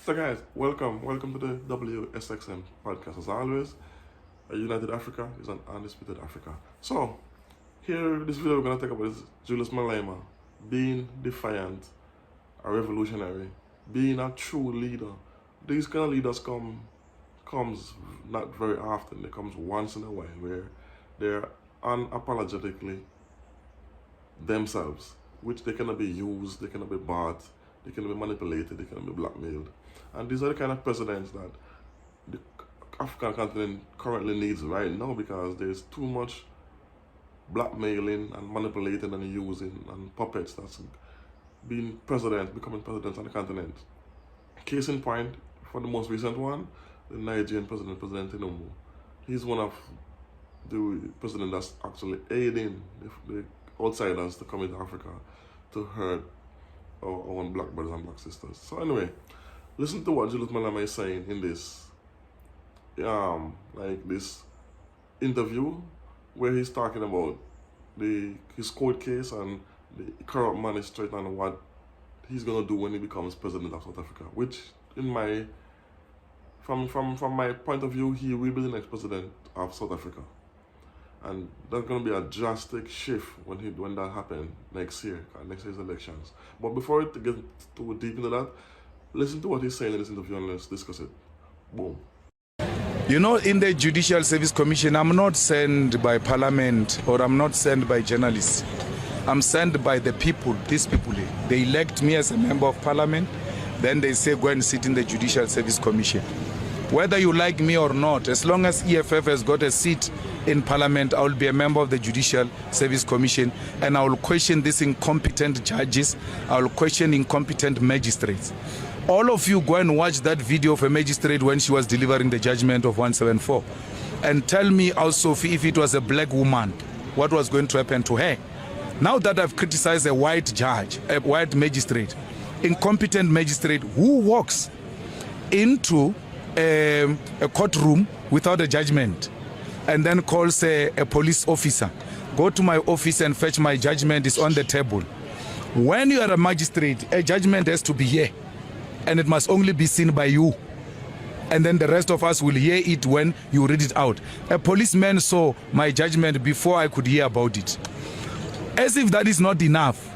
So guys, welcome to the WSXM podcast. As always, a United Africa is an undisputed Africa. So, here, this video we're going to talk about is Julius Malema being defiant, a revolutionary, being a true leader. These kind of leaders comes not very often. They comes once in a while where they're unapologetically themselves, which they cannot be used, they cannot be bought, they cannot be manipulated, they cannot be blackmailed. And these are the kind of presidents that the African continent currently needs right now, because there's too much blackmailing and manipulating and using and puppets that's becoming presidents on the continent. Case in point, for the most recent one, the Nigerian President Tinubu. He's one of the presidents that's actually aiding the outsiders to come into Africa to hurt our own black brothers and black sisters. So anyway, listen to what Julius Malema is saying in this this interview where he's talking about his court case and the corrupt magistrate and what he's gonna do when he becomes president of South Africa. Which, from my point of view, he will be the next president of South Africa, and that's gonna be a drastic shift when that happens next year's elections. But before we get too deep into that, listen to what he's saying in this interview and let's discuss it. Boom. You know, in the Judicial Service Commission, I'm not sent by Parliament or I'm not sent by journalists. I'm sent by the people, these people. They elect me as a member of Parliament, then they say go and sit in the Judicial Service Commission. Whether you like me or not, as long as EFF has got a seat in Parliament, I will be a member of the Judicial Service Commission, and I will question these incompetent judges, I will question incompetent magistrates. All of you go and watch that video of a magistrate when she was delivering the judgment of 174. And tell me also if it was a black woman, what was going to happen to her. Now that I've criticized a white judge, a white magistrate, incompetent magistrate who walks into a courtroom without a judgment and then calls a police officer, go to my office and fetch my judgment, is on the table. When you are a magistrate, a judgment has to be here, and it must only be seen by you, and then the rest of us will hear it when you read it out. A policeman saw my judgment before I could hear about it. As if that is not enough,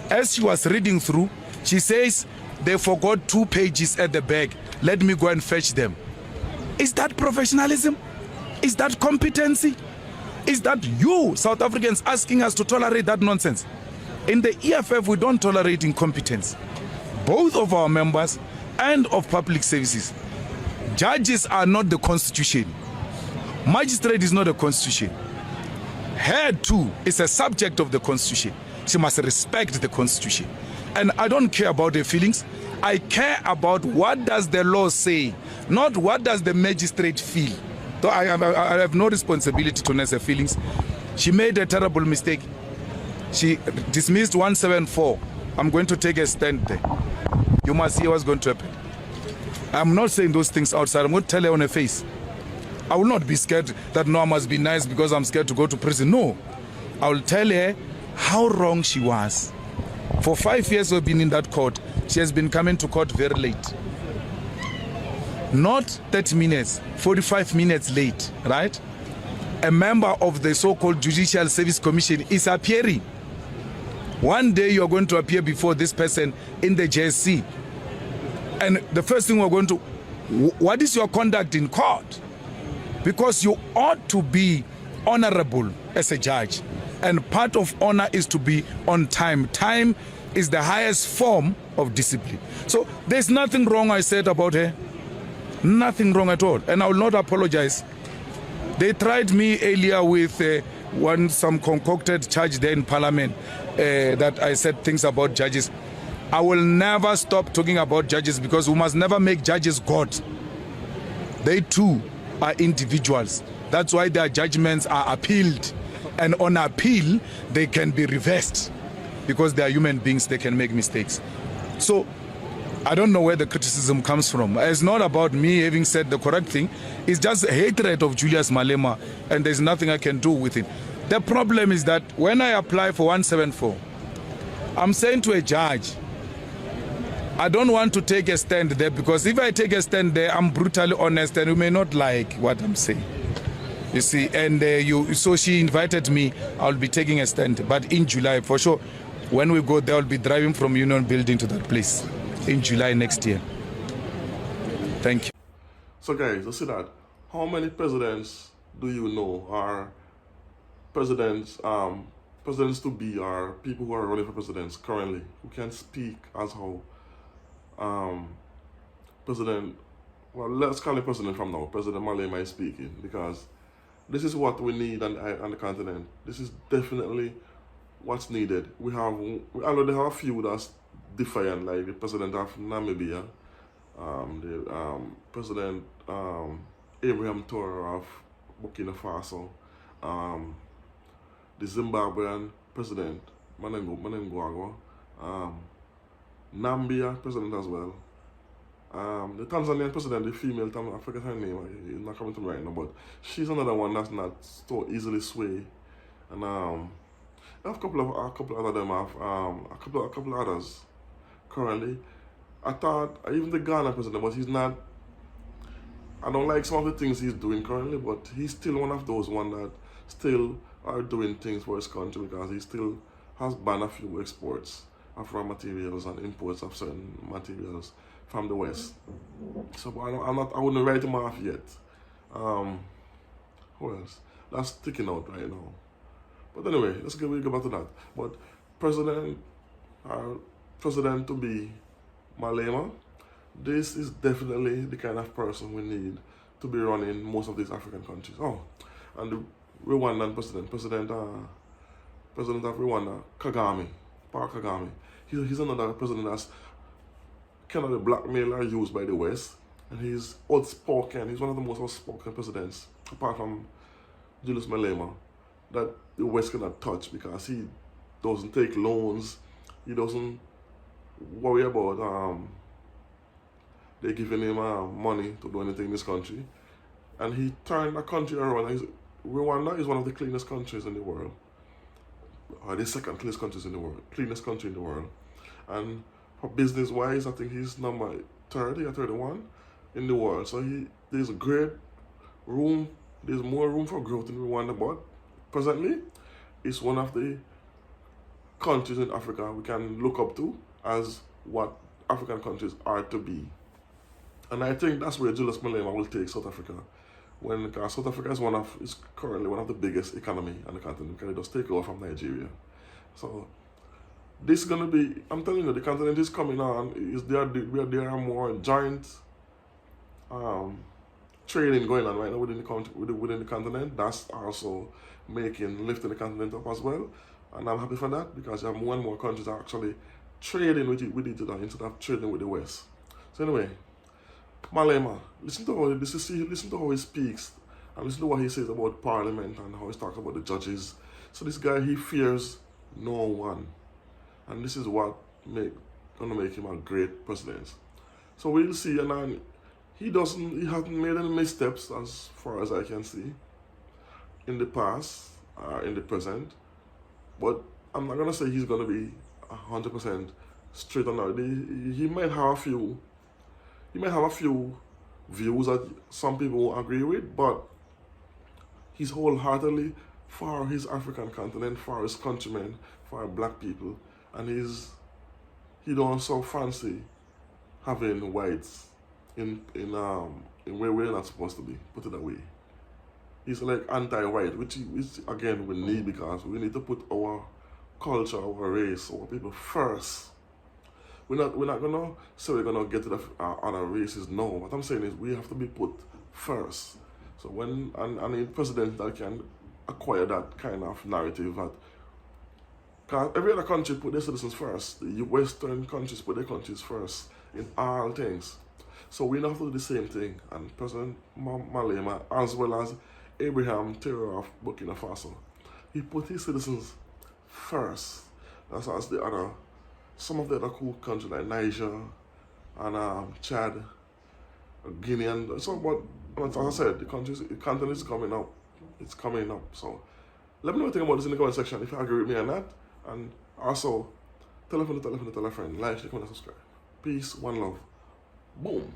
as she was reading through, she says they forgot 2 pages at the back, let me go and fetch them. Is that professionalism? Is that competency? Is that you South Africans asking us to tolerate that nonsense? In the EFF, we don't tolerate incompetence, both of our members and of public services. Judges are not the constitution. Magistrate is not a constitution. Her too is a subject of the constitution. She must respect the constitution. And I don't care about her feelings. I care about what does the law say, not what does the magistrate feel. So I have no responsibility to nurse her feelings. She made a terrible mistake. She dismissed 174. I'm going to take a stand there. You must hear what's going to happen. I'm not saying those things outside. I'm going to tell her on her face. I will not be scared that no, I must be nice because I'm scared to go to prison. No. I will tell her how wrong she was. For 5 years we've been in that court. She has been coming to court very late. Not 30 minutes, 45 minutes late, right? A member of the so-called Judicial Service Commission is appearing. One day you're going to appear before this person in the JSC. And the first thing we're going to, what is your conduct in court? Because you ought to be honorable as a judge. And part of honor is to be on time. Time is the highest form of discipline. So there's nothing wrong I said about her. Nothing wrong at all. And I will not apologize. They tried me earlier with some concocted charge there in Parliament that I said things about judges. I will never stop talking about judges because we must never make judges God. They too are individuals. That's why their judgments are appealed. And on appeal, they can be reversed because they are human beings, they can make mistakes. So I don't know where the criticism comes from. It's not about me having said the correct thing. It's just hatred of Julius Malema, and there's nothing I can do with it. The problem is that when I apply for 174, I'm saying to a judge, I don't want to take a stand there, because if I take a stand there, I'm brutally honest and you may not like what I'm saying. You see, and so she invited me, I'll be taking a stand. But in July, for sure, when we go there, I'll be driving from Union Building to that place in July next year. Thank you. So guys, you see that. How many presidents do you know are presidents to be, are people who are running for presidents currently, who can speak as how let's call him president from now, President Malema is speaking, because this is what we need on the continent. This is definitely what's needed. We already have a few that's defiant, like the president of Namibia, the President Abraham Traore of Burkina Faso, the Zimbabwean President Mnangagwa, Nambia President as well, the Tanzanian President, the female, I forget her name, it's not coming to me right now, but she's another one that's not so easily swayed. And I have a couple of them have a couple of others currently. I thought even the Ghana president, but he's not. I don't like some of the things he's doing currently, but he's still one of those one that still are doing things for his country, because he still has banned a few exports of raw materials and imports of certain materials from the West. So I wouldn't write him off yet. Who else? That's sticking out right now. But anyway, let's go back to that. But President to be Malema, this is definitely the kind of person we need to be running most of these African countries. Oh, and the Rwandan President of Rwanda, Paul Kagame. He's another president that's kind of the blackmailer used by the West, and he's outspoken. He's one of the most outspoken presidents, apart from Julius Malema, that the West cannot touch, because he doesn't take loans. He doesn't worry about they giving him money to do anything in this country. And he turned the country around. Rwanda is one of the cleanest countries in the world, or the second cleanest country in the world. And for business wise, I think he's number 30 or 31 in the world. So there's a great room, there's more room for growth in Rwanda, but presently it's one of the countries in Africa we can look up to as what African countries are to be. And I think that's where Julius Malema will take South Africa. Because South Africa is currently one of the biggest economy on the continent, because it does take over from Nigeria. So this is gonna be, I'm telling you, the continent is coming on. There are more joint trading going on right now within the continent. That's also lifting the continent up as well. And I'm happy for that, because you have more and more countries are actually trading with each other instead of trading with the West. So anyway, Malema, listen to how he speaks, and listen to what he says about Parliament and how he talks about the judges. So this guy, he fears no one, and this is what gonna make him a great president. So we'll see. And he hasn't made any missteps as far as I can see in the past, in the present. But I'm not gonna say he's gonna be 100% straight on that. He might have a few views that some people won't agree with, but he's wholeheartedly for his African continent, for his countrymen, for black people, and he don't so fancy having whites in where we're not supposed to be, put it that way. He's like anti-white, which again we need, because we need to put our culture, our race, our people first. We're not gonna say we're gonna get to the other races. No, what I'm saying is we have to be put first. So when I need presidents that can acquire that kind of narrative, that because every other country put their citizens first. The Western countries put their countries first in all things. So we have to do the same thing. And President Malema, as well as Abraham Traore of Burkina Faso, he put his citizens first. That's as some of the other cool countries like Niger and Chad, Guinea, and so. But as I said, the continent is coming up. It's coming up. So let me know what you think about this in the comment section if you agree with me on that. And also, tell a friend, like, share, comment, and subscribe. Peace, one love. Boom.